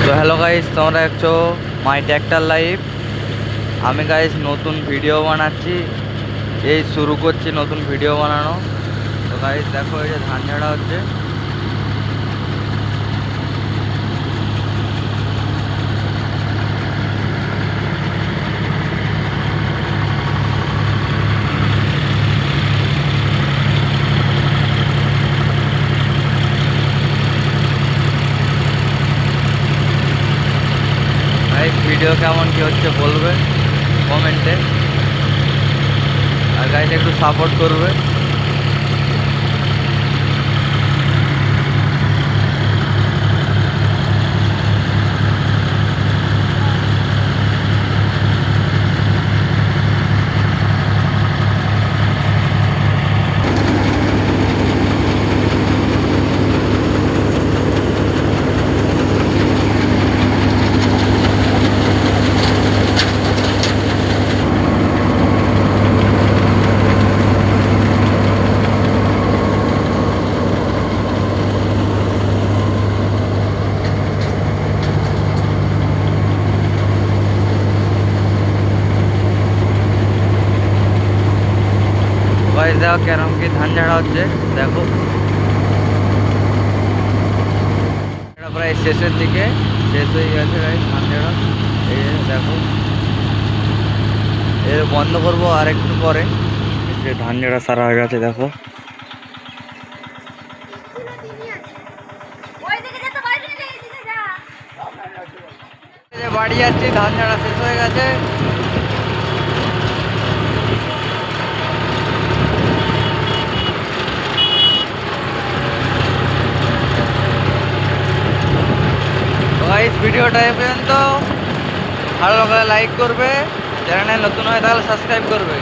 তো hello guys, তোমরা দেখছো মাই ট্র্যাক্টর লাইফ। আমি গাইস নতুন ভিডিও বানাচ্ছি, এই শুরু করছি নতুন ভিডিও বানানো। তো গাইস দেখো, এই যে ধান ঝাড়া হচ্ছে। গাইস ভিডিও কেমন কি হচ্ছে বলবে কমেন্টে, আর গাইস একটু সাপোর্ট করবে। গাইস দেখো কেরম কি ধান ঝাড়া হচ্ছে, দেখো এটা প্রায় শেষের দিকে, শেষ হয়ে গেছে গাইস ধান ঝাড়া। এই যে দেখো, এর বন্ধ করবো আর একটু পরে। এই যে ধান ঝাড়া সারা হয়ে গেছে, দেখো। এই যে বাড়ি যাচ্ছি, ধান ঝাড়া শেষ হয়ে গেছে। গাইস ভিডিওটা এ পর্যন্ত, ভালো লাগলে লাইক করবে, চ্যানেলে নতুন হয়ে তাহলে সাবস্ক্রাইব করবে।